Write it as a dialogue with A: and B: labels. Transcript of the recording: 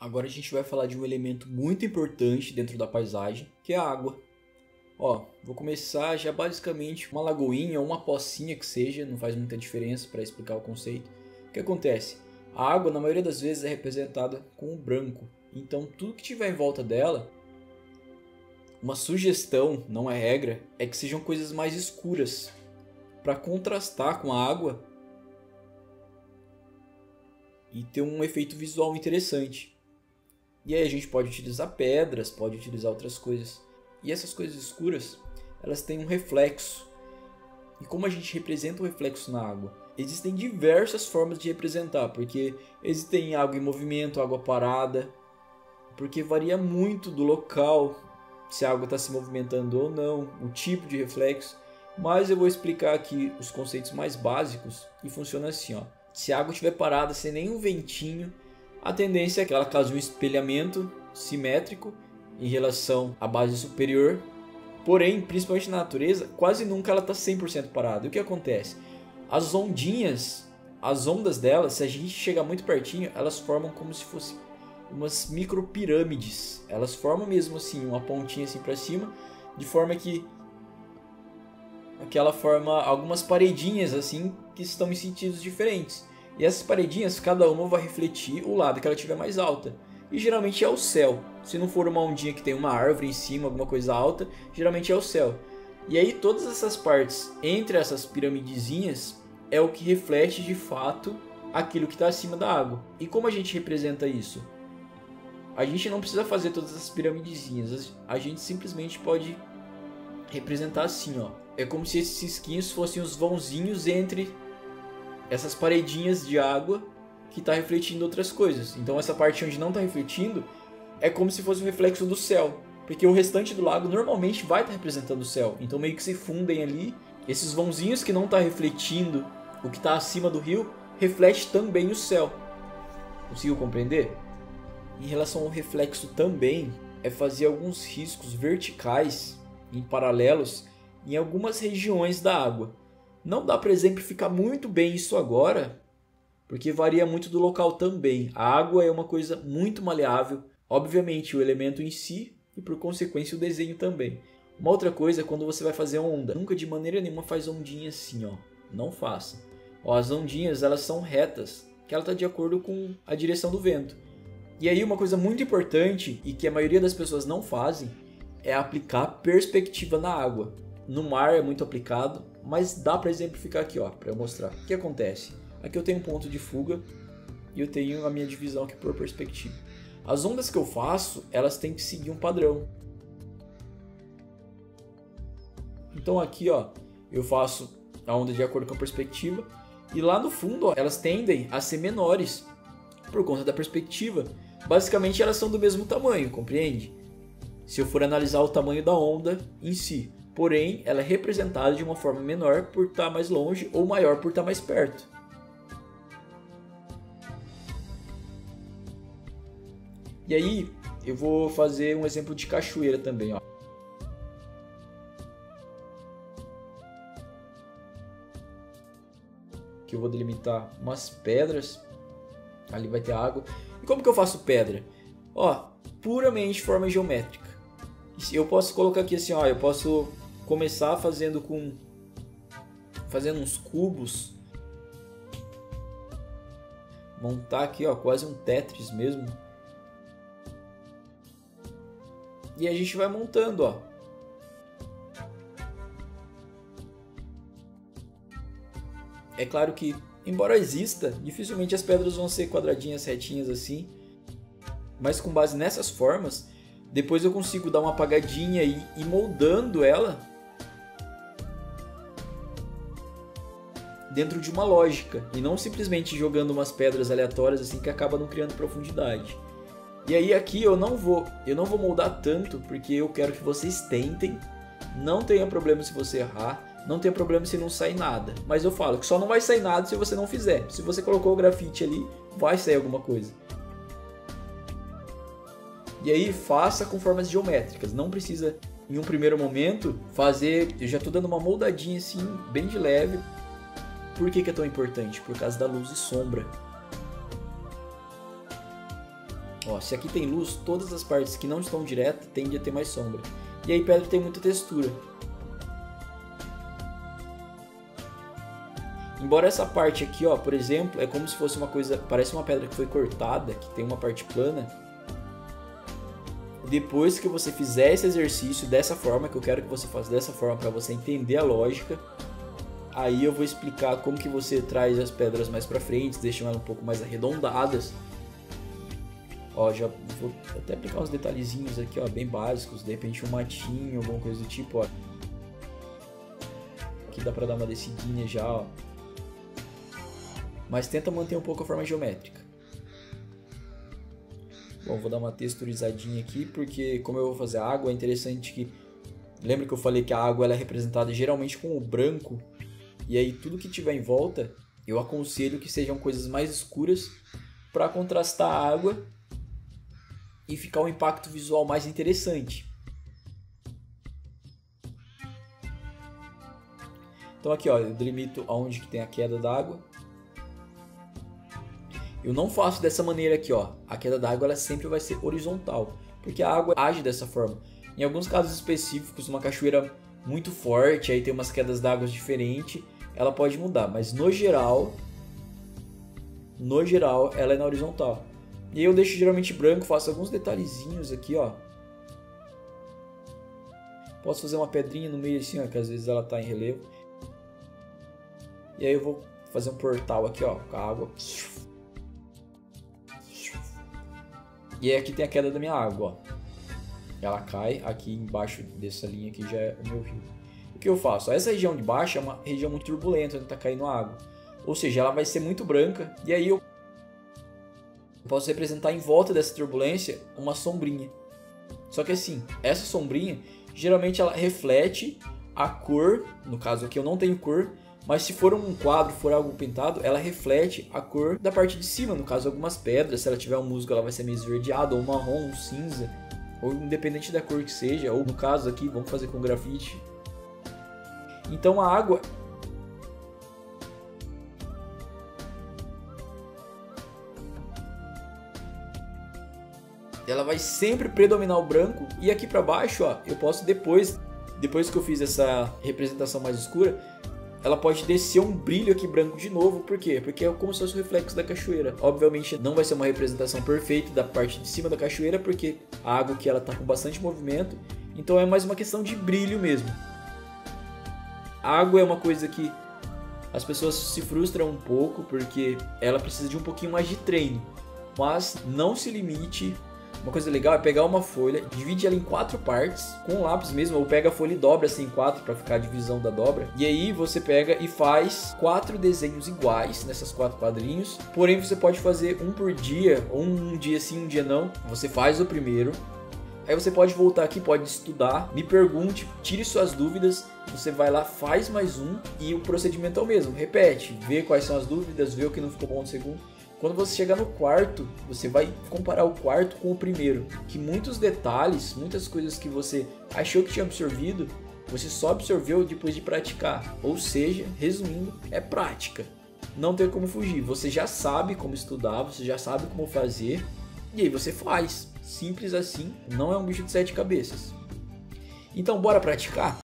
A: Agora a gente vai falar de um elemento muito importante dentro da paisagem, que é a água. Ó, vou começar já basicamente uma lagoinha ou uma pocinha que seja, não faz muita diferença para explicar o conceito. O que acontece? A água na maioria das vezes é representada com o branco, então tudo que tiver em volta dela, uma sugestão, não é regra, é que sejam coisas mais escuras, para contrastar com a água e ter um efeito visual interessante. E aí a gente pode utilizar pedras, pode utilizar outras coisas. E essas coisas escuras, elas têm um reflexo. E como a gente representa o reflexo na água? Existem diversas formas de representar, porque existem água em movimento, água parada, porque varia muito do local, se a água está se movimentando ou não, o tipo de reflexo. Mas eu vou explicar aqui os conceitos mais básicos e funciona assim, ó. Se a água estiver parada sem nenhum ventinho, a tendência é que ela cause um espelhamento simétrico em relação à base superior. Porém, principalmente na natureza, quase nunca ela está 100% parada. E o que acontece? As ondinhas, as ondas delas, se a gente chegar muito pertinho, elas formam como se fossem umas micropirâmides. Elas formam mesmo assim, uma pontinha assim para cima, de forma que ela forma algumas paredinhas assim que estão em sentidos diferentes. E essas paredinhas, cada uma vai refletir o lado que ela tiver mais alta. E geralmente é o céu. Se não for uma ondinha que tem uma árvore em cima, alguma coisa alta, geralmente é o céu. E aí todas essas partes entre essas piramidezinhas é o que reflete de fato aquilo que está acima da água. E como a gente representa isso? A gente não precisa fazer todas essas piramidezinhas. A gente simplesmente pode representar assim, ó. É como se esses risquinhos fossem os vãozinhos entre essas paredinhas de água que está refletindo outras coisas. Então essa parte onde não está refletindo é como se fosse um reflexo do céu, porque o restante do lago normalmente vai estar representando o céu. Então meio que se fundem ali. Esses vãozinhos que não está refletindo o que está acima do rio, reflete também o céu. Conseguiu compreender? Em relação ao reflexo também, é fazer alguns riscos verticais em paralelos em algumas regiões da água. Não dá para exemplificar muito bem isso agora, porque varia muito do local também. A água é uma coisa muito maleável, obviamente o elemento em si e por consequência o desenho também. Uma outra coisa é quando você vai fazer onda. Nunca de maneira nenhuma faz ondinha assim, ó. Não faça. Ó, as ondinhas elas são retas, que ela está de acordo com a direção do vento. E aí uma coisa muito importante e que a maioria das pessoas não fazem é aplicar perspectiva na água. No mar é muito aplicado, mas dá para exemplificar aqui, ó, para eu mostrar. O que acontece? Aqui eu tenho um ponto de fuga e eu tenho a minha divisão aqui por perspectiva. As ondas que eu faço, elas têm que seguir um padrão. Então aqui, ó, eu faço a onda de acordo com a perspectiva e lá no fundo, ó, elas tendem a ser menores por conta da perspectiva. Basicamente elas são do mesmo tamanho, compreende? Se eu for analisar o tamanho da onda em si. Porém, ela é representada de uma forma menor por estar mais longe ou maior por estar mais perto. E aí, eu vou fazer um exemplo de cachoeira também, ó. Aqui eu vou delimitar umas pedras. Ali vai ter água. E como que eu faço pedra? Ó, puramente forma geométrica. Eu posso colocar aqui assim, ó, eu posso começar fazendo uns cubos, montar aqui, ó, quase um Tetris mesmo. E a gente vai montando, ó. É claro que, embora exista, dificilmente as pedras vão ser quadradinhas, retinhas assim. Mas com base nessas formas, depois eu consigo dar uma apagadinha e ir moldando ela dentro de uma lógica. E não simplesmente jogando umas pedras aleatórias assim que acaba não criando profundidade. E aí aqui eu não vou moldar tanto, porque eu quero que vocês tentem. Não tenha problema se você errar, não tenha problema se não sair nada. Mas eu falo que só não vai sair nada se você não fizer. Se você colocou o grafite ali, vai sair alguma coisa. E aí faça com formas geométricas, não precisa em um primeiro momento fazer, eu já estou dando uma moldadinha assim, bem de leve. Por que é tão importante? Por causa da luz e sombra. Ó, Ó, se aqui tem luz, todas as partes que não estão diretas tendem a ter mais sombra. E aí pedra tem muita textura. Embora essa parte aqui, ó, por exemplo, é como se fosse uma coisa, parece uma pedra que foi cortada, que tem uma parte plana. Depois que você fizer esse exercício dessa forma, que eu quero que você faça dessa forma para você entender a lógica, aí eu vou explicar como que você traz as pedras mais para frente, deixam elas um pouco mais arredondadas. Ó, já vou até aplicar uns detalhezinhos aqui, ó, bem básicos, de repente um matinho, alguma coisa do tipo, ó. Aqui dá pra dar uma descidinha já, ó. Mas tenta manter um pouco a forma geométrica. Bom, vou dar uma texturizadinha aqui, porque como eu vou fazer a água, é interessante que... Lembra que eu falei que a água ela é representada geralmente com o branco? E aí tudo que tiver em volta, eu aconselho que sejam coisas mais escuras para contrastar a água e ficar um impacto visual mais interessante. Então aqui, ó, eu delimito aonde que tem a queda d'água. Eu não faço dessa maneira aqui, ó. A queda d'água ela sempre vai ser horizontal, porque a água age dessa forma. Em alguns casos específicos, uma cachoeira muito forte, aí tem umas quedas d'água diferentes, ela pode mudar, mas no geral ela é na horizontal. E aí eu deixo geralmente branco, faço alguns detalhezinhos aqui, ó. Posso fazer uma pedrinha no meio assim, ó, que às vezes ela tá em relevo. E aí eu vou fazer um portal aqui, ó, com a água. E aí aqui tem a queda da minha água, ó. Ela cai aqui embaixo dessa linha aqui, já é o meu rio. O que eu faço? Essa região de baixo é uma região muito turbulenta, onde tá caindo a água. Ou seja, ela vai ser muito branca. E aí eu posso representar em volta dessa turbulência uma sombrinha. Só que assim, essa sombrinha, geralmente ela reflete a cor. No caso aqui eu não tenho cor. Mas se for um quadro, for algo pintado, ela reflete a cor da parte de cima. No caso, algumas pedras, se ela tiver um musgo, ela vai ser meio esverdeada, ou marrom, ou cinza, ou independente da cor que seja. Ou no caso aqui, vamos fazer com grafite. Então a água... ela vai sempre predominar o branco. E aqui para baixo, ó, eu posso depois que eu fiz essa representação mais escura, ela pode descer um brilho aqui branco de novo. Por quê? Porque é como se fosse o reflexo da cachoeira. Obviamente não vai ser uma representação perfeita da parte de cima da cachoeira, porque a água aqui ela tá com bastante movimento. Então é mais uma questão de brilho mesmo. A água é uma coisa que as pessoas se frustram um pouco, porque ela precisa de um pouquinho mais de treino. Mas não se limite. Uma coisa legal é pegar uma folha, divide ela em 4 partes, com um lápis mesmo, ou pega a folha e dobra assim em 4 para ficar a divisão da dobra. E aí você pega e faz 4 desenhos iguais nessas 4 quadrinhos. Porém você pode fazer um por dia, ou um dia sim, um dia não. Você faz o primeiro, aí você pode voltar aqui, pode estudar, me pergunte, tire suas dúvidas. Você vai lá, faz mais um e o procedimento é o mesmo. Repete, vê quais são as dúvidas, vê o que não ficou bom no segundo. Quando você chegar no quarto, você vai comparar o quarto com o primeiro. Que muitos detalhes, muitas coisas que você achou que tinha absorvido, você só absorveu depois de praticar. Ou seja, resumindo, é prática. Não tem como fugir. Você já sabe como estudar, você já sabe como fazer. E aí você faz. Simples assim, não é um bicho de 7 cabeças. Então bora praticar?